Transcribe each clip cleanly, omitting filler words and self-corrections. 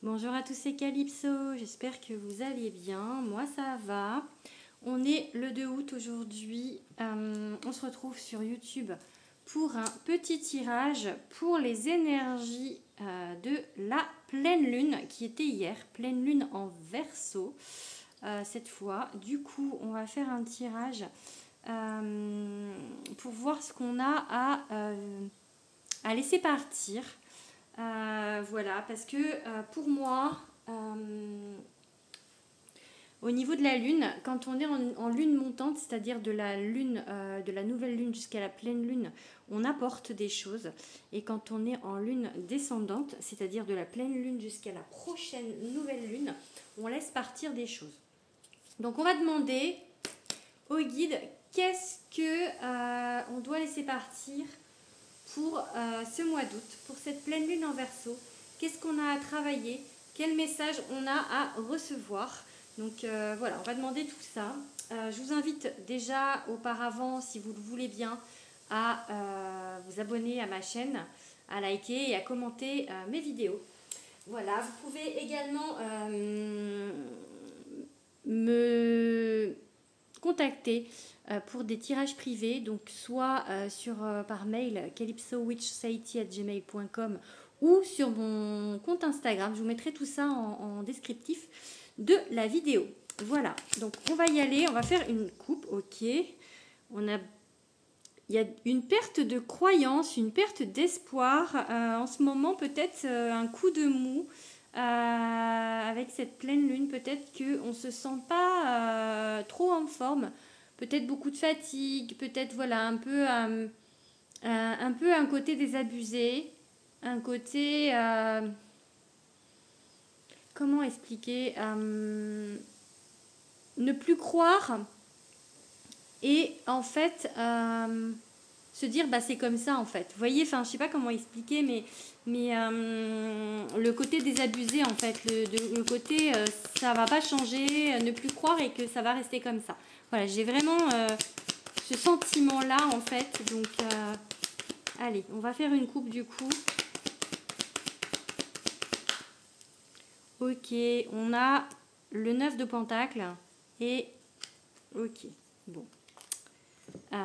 Bonjour à tous, c'est Calypso, j'espère que vous allez bien, moi ça va. On est le 2 août aujourd'hui, on se retrouve sur YouTube pour un petit tirage pour les énergies de la pleine lune qui était hier, pleine lune en Verseau cette fois. Du coup on va faire un tirage pour voir ce qu'on a à laisser partir. Voilà, parce que pour moi, au niveau de la lune, quand on est en lune montante, c'est-à-dire de la lune, de la nouvelle lune jusqu'à la pleine lune, on apporte des choses. Et quand on est en lune descendante, c'est-à-dire de la pleine lune jusqu'à la prochaine nouvelle lune, on laisse partir des choses. Donc on va demander au guide qu'est-ce que on doit laisser partir pour ce mois d'août, pour cette pleine lune en Verseau. Qu'est-ce qu'on a à travailler? Quel message on a à recevoir? Donc voilà, on va demander tout ça. Je vous invite déjà auparavant, si vous le voulez bien, à vous abonner à ma chaîne, à liker et à commenter mes vidéos. Voilà, vous pouvez également me contacter pour des tirages privés, donc soit par mail calypsowitchsociety@gmail.com ou sur mon compte Instagram. Je vous mettrai tout ça en descriptif de la vidéo. Voilà, donc on va y aller, on va faire une coupe, ok. Il y a une perte de croyance, une perte d'espoir. En ce moment, peut-être un coup de mou. Avec cette pleine lune, peut-être qu'on ne se sent pas trop en forme, peut-être beaucoup de fatigue, peut-être voilà un peu un côté désabusé, un côté comment expliquer, ne plus croire et en fait se dire bah c'est comme ça en fait. Vous voyez, enfin je sais pas comment expliquer, mais le côté désabusé en fait, le côté ça va pas changer, ne plus croire et que ça va rester comme ça. Voilà, j'ai vraiment ce sentiment là en fait. Donc allez, on va faire une coupe du coup. Ok, on a le 9 de Pentacle et ok, bon. Je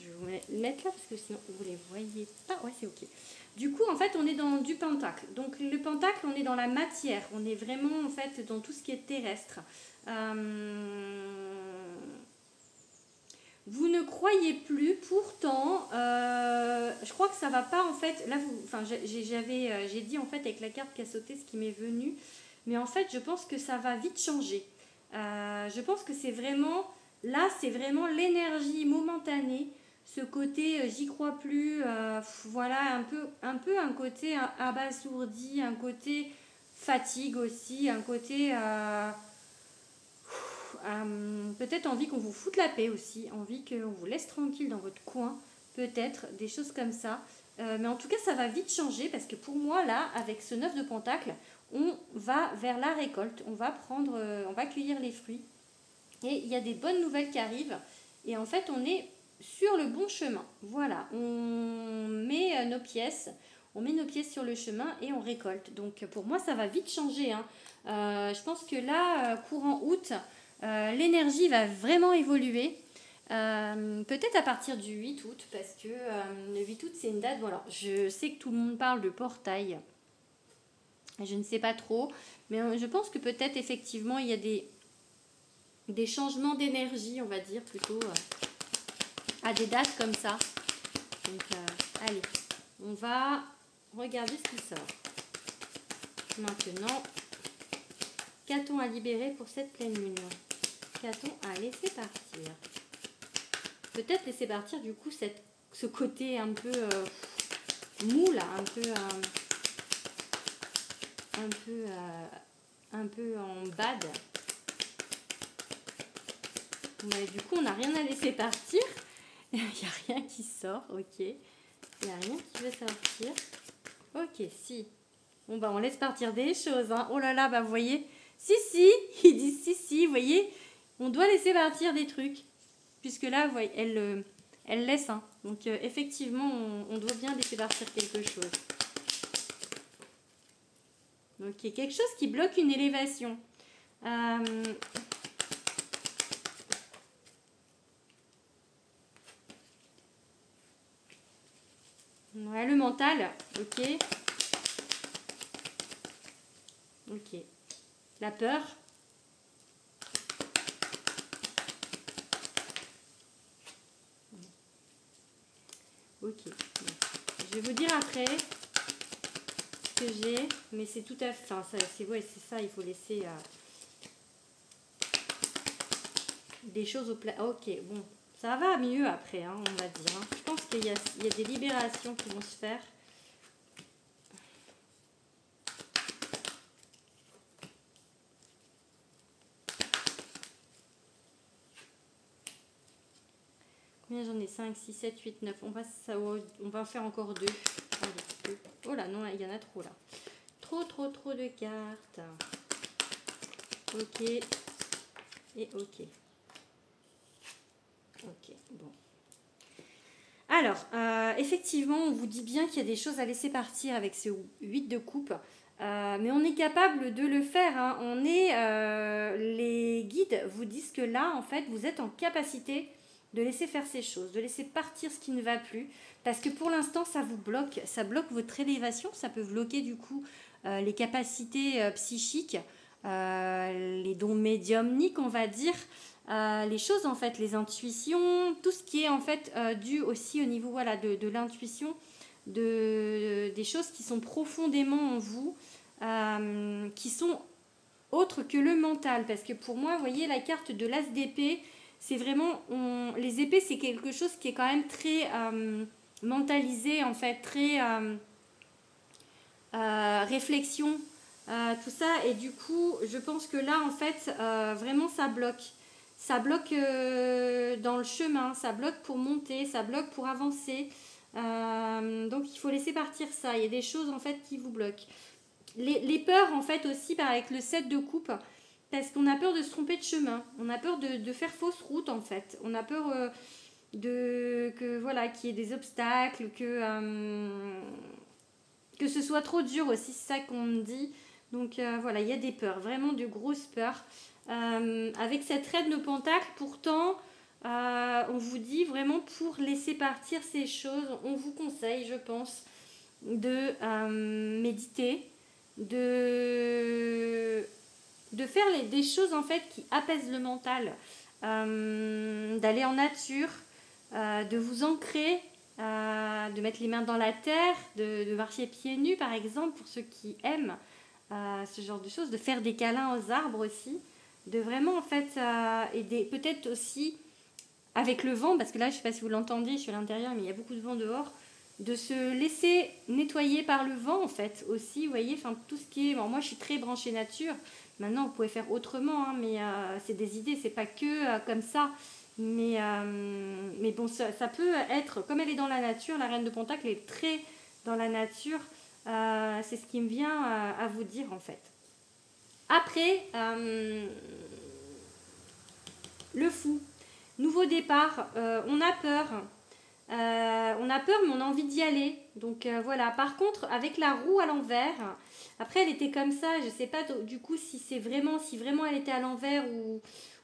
vais vous mettre là parce que sinon vous ne les voyez pas. Ouais, c'est ok. Du coup, en fait, on est dans du pentacle. Donc, le pentacle, on est dans la matière. On est vraiment, en fait, dans tout ce qui est terrestre. Vous ne croyez plus, pourtant, je crois que ça va pas, en fait. Là, j'ai dit, en fait, avec la carte qui a sauté, ce qui m'est venu. Mais en fait, je pense que ça va vite changer. Je pense que c'est vraiment... Là, c'est vraiment l'énergie momentanée, ce côté j'y crois plus, voilà, un peu un côté abasourdi, un côté fatigue aussi, un côté peut-être envie qu'on vous foute la paix aussi, envie qu'on vous laisse tranquille dans votre coin, peut-être des choses comme ça. Mais en tout cas, ça va vite changer parce que pour moi, là, avec ce 9 de Pentacle, on va vers la récolte, on va cueillir les fruits. Et il y a des bonnes nouvelles qui arrivent. Et en fait, on est sur le bon chemin. Voilà, on met nos pièces sur le chemin et on récolte. Donc pour moi, ça va vite changer. Hein. Je pense que là, courant août, l'énergie va vraiment évoluer. Peut-être à partir du 8 août, parce que le 8 août, c'est une date... Voilà, je sais que tout le monde parle de portail. Je ne sais pas trop. Mais je pense que peut-être, effectivement, il y a des changements d'énergie, on va dire, plutôt à des dates comme ça. Donc, allez, on va regarder ce qui sort. Maintenant, qu'a-t-on à libérer pour cette pleine lune? Qu'a-t-on à laisser partir? Peut-être laisser partir, du coup, ce côté un peu mou, là, un peu en bad. Mais du coup, on n'a rien à laisser partir. Il n'y a rien qui sort, ok. Il n'y a rien qui veut sortir. Ok, si. Bon, bah, on laisse partir des choses. Hein. Oh là là, bah, vous voyez. Si, il dit si, vous voyez. On doit laisser partir des trucs. Puisque là, vous voyez, elle laisse. Hein. Donc, effectivement, on doit bien laisser partir quelque chose. Ok, quelque chose qui bloque une élévation. Ouais, le mental, ok. Ok. La peur. Ok. Je vais vous dire après ce que j'ai, mais c'est tout à fait... Enfin, c'est ouais, c'est ça, il faut laisser des choses au plat. Ok, bon. Ça va mieux après, hein, on va dire. Hein. Je pense qu'il y a des libérations qui vont se faire. Combien j'en ai? 5, 6, 7, 8, 9. On va en faire encore 2. Allez, 2. Oh là, non, il y en a trop là. Trop de cartes. Ok. Et ok. Ok, bon. Alors, effectivement, on vous dit bien qu'il y a des choses à laisser partir avec ce 8 de coupe. Mais on est capable de le faire. Hein. Les guides vous disent que là, en fait, vous êtes en capacité de laisser faire ces choses, de laisser partir ce qui ne va plus. Parce que pour l'instant, ça vous bloque. Ça bloque votre élévation. Ça peut bloquer, du coup, les capacités psychiques, les dons médiumniques, on va dire. Les choses en fait, les intuitions, tout ce qui est en fait dû aussi au niveau voilà, de l'intuition, des choses qui sont profondément en vous, qui sont autres que le mental. Parce que pour moi, vous voyez la carte de l'as d'épée, c'est vraiment, les épées c'est quelque chose qui est quand même très mentalisé en fait, très réflexion, tout ça. Et du coup, je pense que là en fait, vraiment ça bloque. Ça bloque dans le chemin, ça bloque pour monter, ça bloque pour avancer. Donc il faut laisser partir ça. Il y a des choses en fait qui vous bloquent. Les peurs en fait aussi avec le 7 de coupe, parce qu'on a peur de se tromper de chemin. On a peur de faire fausse route en fait. On a peur voilà, qu'il y ait des obstacles, que ce soit trop dur aussi, c'est ça qu'on me dit. Donc voilà, il y a des peurs, vraiment de grosses peurs. Avec cette reine de pentacle, pourtant, on vous dit vraiment pour laisser partir ces choses, on vous conseille, je pense, de méditer, de faire des choses en fait qui apaisent le mental, d'aller en nature, de vous ancrer, de mettre les mains dans la terre, de marcher pieds nus par exemple pour ceux qui aiment ce genre de choses, de faire des câlins aux arbres aussi, de vraiment en fait aider, peut-être aussi avec le vent, parce que là je ne sais pas si vous l'entendez, je suis à l'intérieur mais il y a beaucoup de vent dehors, de se laisser nettoyer par le vent en fait aussi, vous voyez, enfin tout ce qui est, bon, moi je suis très branchée nature, maintenant vous pouvez faire autrement, hein, mais c'est des idées, c'est pas que comme ça, mais bon ça peut être, comme elle est dans la nature, la reine de Pentacle est très dans la nature, c'est ce qui me vient à vous dire en fait. Après, le fou, nouveau départ, on a peur. On a peur, mais on a envie d'y aller. Donc voilà. Par contre, avec la roue à l'envers, après elle était comme ça. Je sais pas du coup si vraiment elle était à l'envers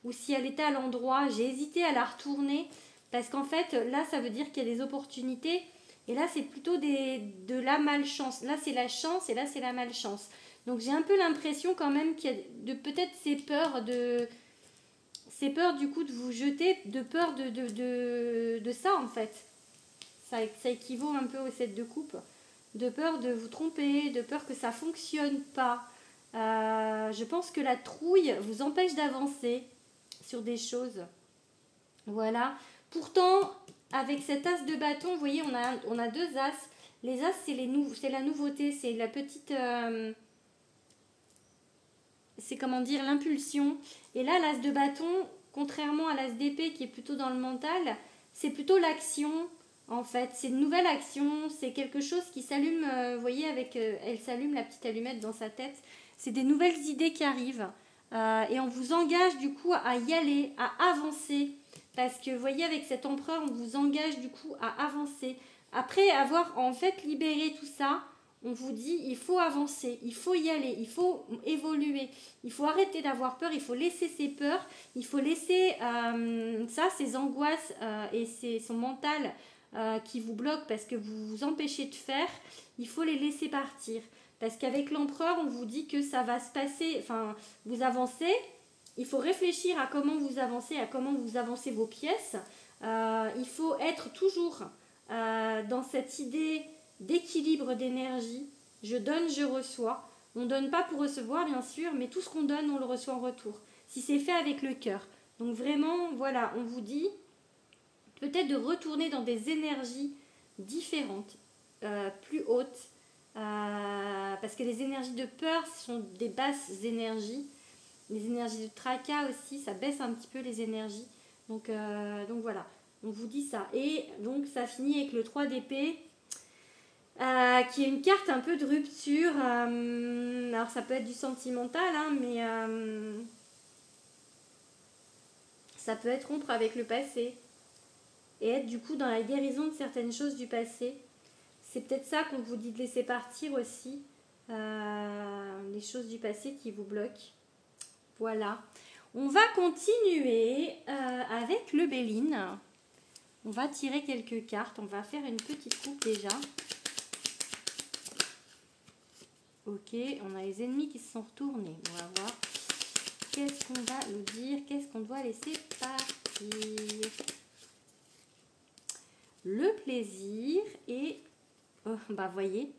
ou si elle était à l'endroit. J'ai hésité à la retourner parce qu'en fait là ça veut dire qu'il y a des opportunités et là c'est plutôt de la malchance. Là c'est la chance et là c'est la malchance. Donc j'ai un peu l'impression quand même qu'il y a peut-être ces peurs du coup de vous jeter, de peur de ça en fait. Ça équivaut un peu au 7 de coupe. De peur de vous tromper, de peur que ça fonctionne pas. Je pense que la trouille vous empêche d'avancer sur des choses. Voilà. Pourtant, avec cet as de bâton, vous voyez, on a deux as. Les as, c'est la nouveauté, c'est la petite... c'est comment dire, l'impulsion. Et là, l'as de bâton, contrairement à l'as d'épée qui est plutôt dans le mental, c'est plutôt l'action. En fait, c'est une nouvelle action, c'est quelque chose qui s'allume, vous voyez, elle s'allume la petite allumette dans sa tête. C'est des nouvelles idées qui arrivent. Et on vous engage du coup à y aller, à avancer. Parce que vous voyez, avec cet empereur, on vous engage du coup à avancer. Après avoir en fait libéré tout ça, on vous dit il faut avancer, il faut y aller, il faut évoluer, il faut arrêter d'avoir peur, il faut laisser ses peurs, il faut laisser ses angoisses et son mental qui vous bloque parce que vous vous empêchez de faire, il faut les laisser partir. Parce qu'avec l'empereur, on vous dit que ça va se passer, enfin, vous avancez, il faut réfléchir à comment vous avancez vos pièces. Il faut être toujours dans cette idée d'équilibre d'énergie. Je donne, je reçois. On ne donne pas pour recevoir, bien sûr, mais tout ce qu'on donne, on le reçoit en retour. Si c'est fait avec le cœur. Donc vraiment, voilà, on vous dit peut-être de retourner dans des énergies différentes, plus hautes, parce que les énergies de peur sont des basses énergies. Les énergies de tracas aussi, ça baisse un petit peu les énergies. Donc voilà, on vous dit ça. Et donc ça finit avec le 3 d'épée, qui est une carte un peu de rupture. Alors ça peut être du sentimental, hein, mais ça peut être rompre avec le passé. Et être du coup dans la guérison de certaines choses du passé. C'est peut-être ça qu'on vous dit de laisser partir aussi. Les choses du passé qui vous bloquent. Voilà. On va continuer avec le Béline. On va tirer quelques cartes. On va faire une petite coupe déjà. Ok, on a les ennemis qui se sont retournés. On va voir. Qu'est-ce qu'on va nous dire? Qu'est-ce qu'on doit laisser partir? Le plaisir et... Oh, bah voyez.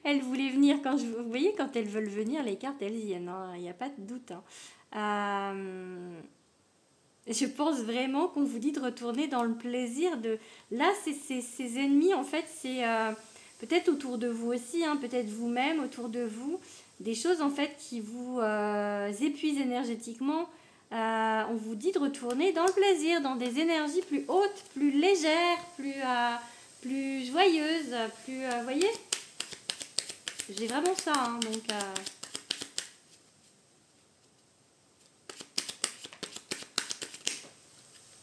Elles voulaient venir quand je... Vous voyez, quand elles veulent venir, les cartes, elles viennent. Il n'y a pas de doute. Je pense vraiment qu'on vous dit de retourner dans le plaisir de... Là, ces ennemis, en fait, c'est peut-être autour de vous aussi, hein, peut-être vous-même, autour de vous. Des choses, en fait, qui vous épuisent énergétiquement. On vous dit de retourner dans le plaisir, dans des énergies plus hautes, plus légères, plus joyeuses, plus... voyez, j'ai vraiment ça, hein, donc...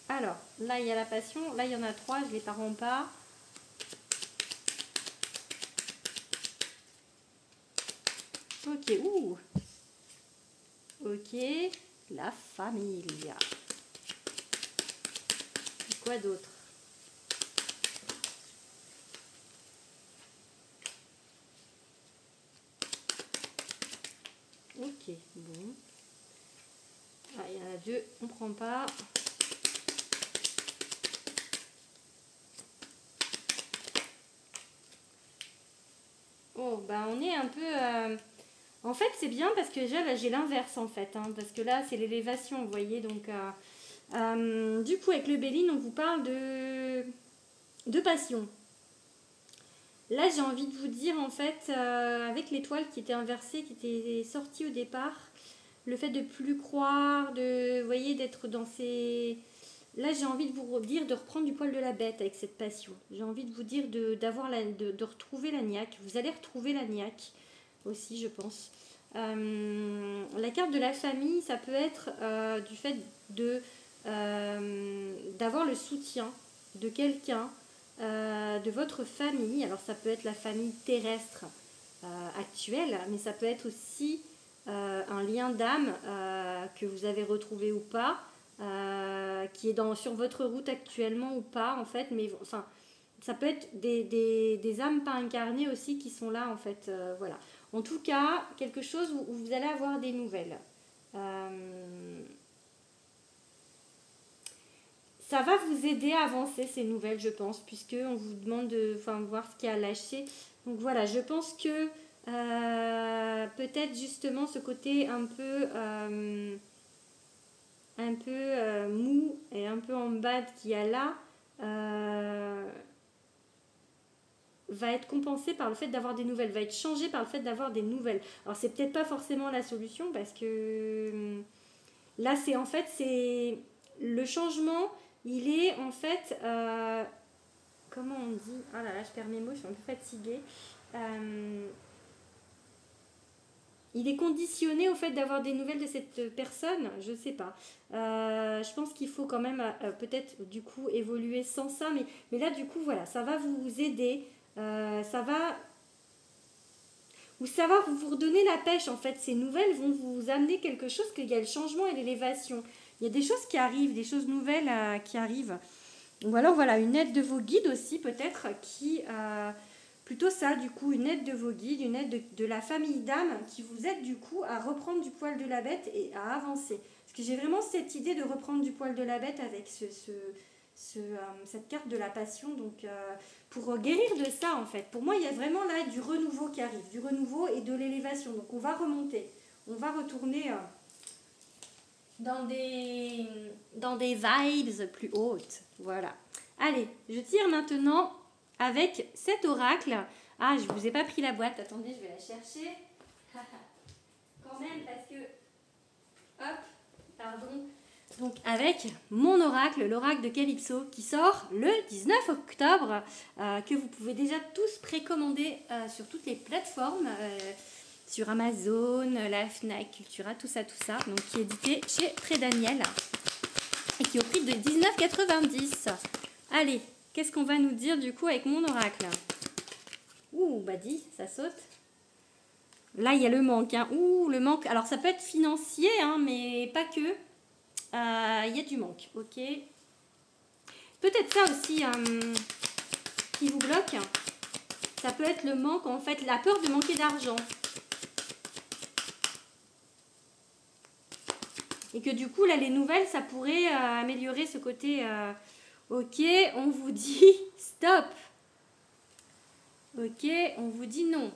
Alors, là, il y a la passion. Là, il y en a 3, je ne les parents pas. Ok, ouh. Ok, la famille. Quoi d'autre? Ok, bon. Ah, il y en a 2, on prend pas. Oh, bah on est un peu... En fait, c'est bien parce que déjà, là, j'ai l'inverse, en fait. Hein, parce que là, c'est l'élévation, vous voyez. Donc, du coup, avec le Béline, on vous parle de passion. Là, j'ai envie de vous dire, en fait, avec l'étoile qui était inversée, qui était sortie au départ, le fait de plus croire, vous voyez, d'être dans ces... Là, j'ai envie de vous dire de reprendre du poil de la bête avec cette passion. J'ai envie de vous dire de retrouver la niaque. Vous allez retrouver la niaque aussi, je pense. La carte de la famille, ça peut être du fait d'avoir le soutien de quelqu'un, de votre famille. Alors, ça peut être la famille terrestre actuelle, mais ça peut être aussi un lien d'âme que vous avez retrouvé ou pas. Qui est sur votre route actuellement ou pas, en fait, mais enfin, ça peut être des âmes pas incarnées aussi qui sont là, en fait, voilà. En tout cas, quelque chose où vous allez avoir des nouvelles. Ça va vous aider à avancer, ces nouvelles, je pense, puisque on vous demande de voir ce qu'il y a à lâcher. Donc voilà, je pense que peut-être justement ce côté un peu mou et un peu en bas qu'il y a là va être compensé par le fait d'avoir des nouvelles, va être changé par le fait d'avoir des nouvelles. Alors c'est peut-être pas forcément la solution parce que là c'est en fait c'est le changement, il est en fait comment on dit, ah là là je perds mes mots, je suis un peu fatiguée. Il est conditionné au fait d'avoir des nouvelles de cette personne, je sais pas. Je pense qu'il faut quand même peut-être du coup évoluer sans ça, mais là du coup voilà, ça va vous aider, ça va ou ça va vous redonner la pêche. En fait, ces nouvelles vont vous amener quelque chose, qu'il y a le changement et l'élévation. Il y a des choses qui arrivent, des choses nouvelles qui arrivent. Ou alors voilà, une aide de vos guides aussi peut-être qui... plutôt ça du coup, une aide de vos guides, une aide de la famille d'âmes qui vous aide du coup à reprendre du poil de la bête et à avancer. Parce que j'ai vraiment cette idée de reprendre du poil de la bête avec cette carte de la passion. Donc pour guérir de ça en fait. Pour moi il y a vraiment là du renouveau qui arrive, du renouveau et de l'élévation. Donc on va remonter, on va retourner... dans des vibes plus hautes. Voilà. Allez, je tire maintenant avec cet oracle. Ah, je vous ai pas pris la boîte. Attendez, je vais la chercher. Quand même, parce que... Hop, pardon. Donc, avec mon oracle, l'oracle de Calypso, qui sort le 19 octobre, que vous pouvez déjà tous précommander sur toutes les plateformes. Sur Amazon, la Fnac, Cultura, tout ça, donc qui est édité chez Pré Daniel et qui est au prix de 19,90 €. Allez, qu'est-ce qu'on va nous dire du coup avec mon oracle? Ouh, bah dis, ça saute. Là, il y a le manque. Hein. Ouh, le manque. Alors, ça peut être financier, hein, mais pas que. Il y a du manque, ok. Peut-être ça aussi qui vous bloque. Ça peut être le manque, en fait, la peur de manquer d'argent. Et que du coup, là, les nouvelles, ça pourrait améliorer ce côté... ok, on vous dit stop. Ok, on vous dit non.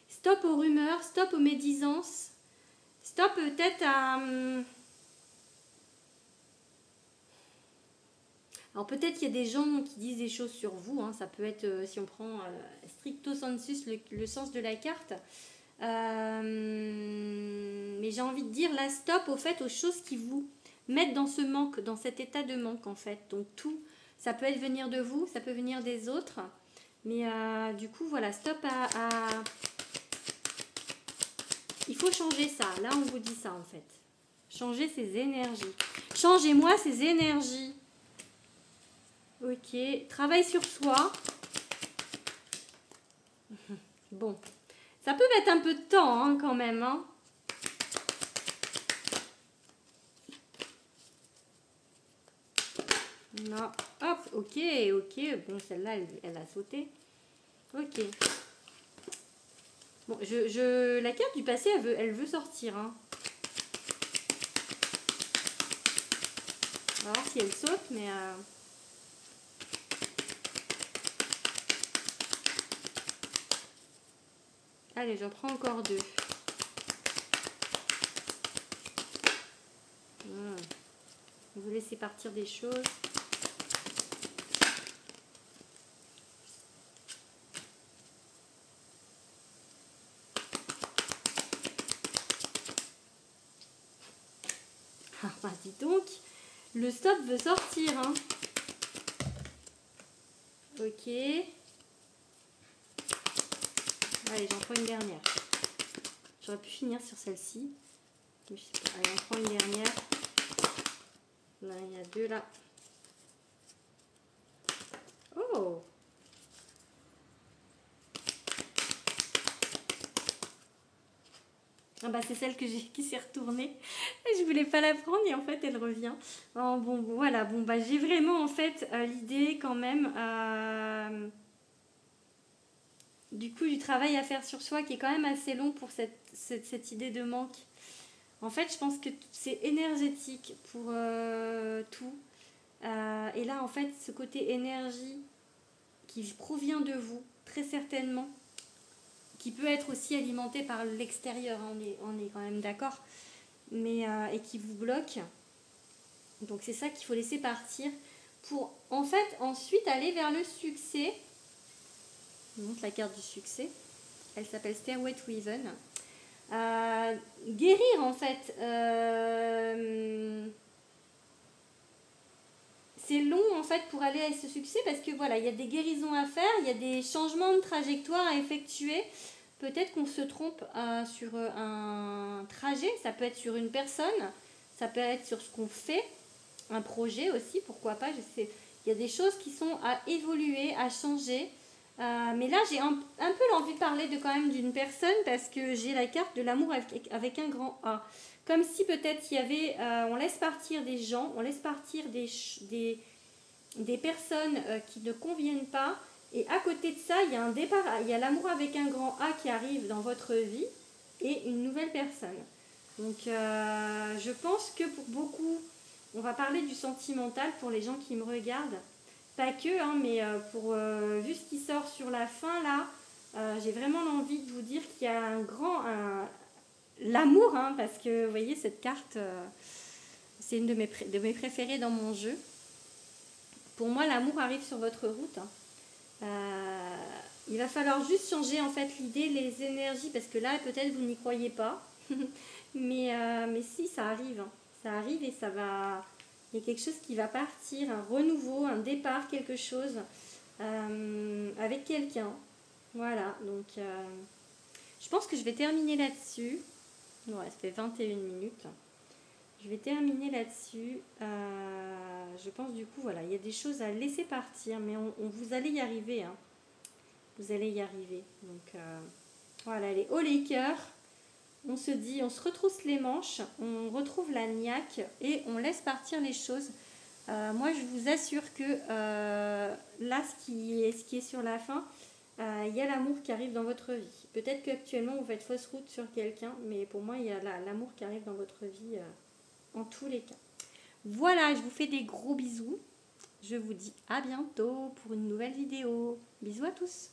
Stop aux rumeurs, stop aux médisances. Stop peut-être à... Alors peut-être qu'il y a des gens qui disent des choses sur vous, hein. Ça peut être, si on prend stricto sensus le sens de la carte, mais j'ai envie de dire là stop au fait aux choses qui vous mettent dans ce manque, dans cet état de manque en fait. Donc tout, ça peut être venir de vous, ça peut venir des autres, mais du coup voilà, stop à... Il faut changer ça, là on vous dit ça en fait. Changer ses énergies. Changez-moi ces énergies. Ok, travail sur soi. Bon, ça peut mettre un peu de temps hein, quand même. Hein. Non, hop, ok. Bon, celle-là, elle a sauté. Ok. Bon, la carte du passé, elle veut sortir. Hein. On va voir si elle saute, mais... Allez, j'en prends encore deux. Vous laissez partir des choses. Ah, bah dis donc, le stop veut sortir. Hein. Ok. Allez, j'en prends une dernière. J'aurais pu finir sur celle-ci. Mais je sais pas. Allez, on prend une dernière. Là, il y a deux là. Oh! Ah bah c'est celle qui s'est retournée. Je voulais pas la prendre et en fait elle revient. Oh, bon, voilà. Bon bah j'ai vraiment en fait l'idée quand même... du coup du travail à faire sur soi qui est quand même assez long pour cette idée de manque. En fait je pense que c'est énergétique pour tout. Et là en fait ce côté énergie qui provient de vous très certainement, qui peut être aussi alimenté par l'extérieur, hein, on est quand même d'accord, mais et qui vous bloque. Donc c'est ça qu'il faut laisser partir pour en fait ensuite aller vers le succès. Je vous montre la carte du succès. Elle s'appelle Stairway to Heaven. Guérir en fait. C'est long en fait pour aller à ce succès parce que voilà, il y a des guérisons à faire, il y a des changements de trajectoire à effectuer. Peut-être qu'on se trompe sur un trajet, ça peut être sur une personne, ça peut être sur ce qu'on fait, un projet aussi, pourquoi pas. Il Il y a des choses qui sont à évoluer, à changer. Mais là, j'ai un peu l'envie de parler de quand même d'une personne parce que j'ai la carte de l'amour avec un grand A. Comme si peut-être il y avait, on laisse partir des gens, on laisse partir des personnes qui ne conviennent pas. Et à côté de ça, il y a un départ, il y a l'amour avec un grand A qui arrive dans votre vie et une nouvelle personne. Donc je pense que pour beaucoup, on va parler du sentimental pour les gens qui me regardent. Pas que, hein, mais vu ce qui sort sur la fin là, j'ai vraiment envie de vous dire qu'il y a l'amour, hein, parce que vous voyez cette carte, c'est une de mes préférées dans mon jeu. Pour moi, l'amour arrive sur votre route. Hein. Il va falloir juste changer en fait l'idée, les énergies, parce que là peut-être vous n'y croyez pas, mais si ça arrive, hein. Ça arrive et ça va. Il y a quelque chose qui va partir, un renouveau, un départ, quelque chose avec quelqu'un. Voilà, donc je pense que je vais terminer là-dessus. Ouais, ça fait 21 minutes. Je vais terminer là-dessus. Je pense du coup, voilà, il y a des choses à laisser partir, mais vous allez y arriver. Hein. Vous allez y arriver. Donc voilà, les hauts les cœurs. On se dit, on se retrousse les manches, on retrouve la niaque et on laisse partir les choses. Moi, je vous assure que là, ce qui est sur la fin, il y a l'amour qui arrive dans votre vie. Peut-être qu'actuellement, vous faites fausse route sur quelqu'un, mais pour moi, il y a l'amour qui arrive dans votre vie en tous les cas. Voilà, je vous fais des gros bisous. Je vous dis à bientôt pour une nouvelle vidéo. Bisous à tous.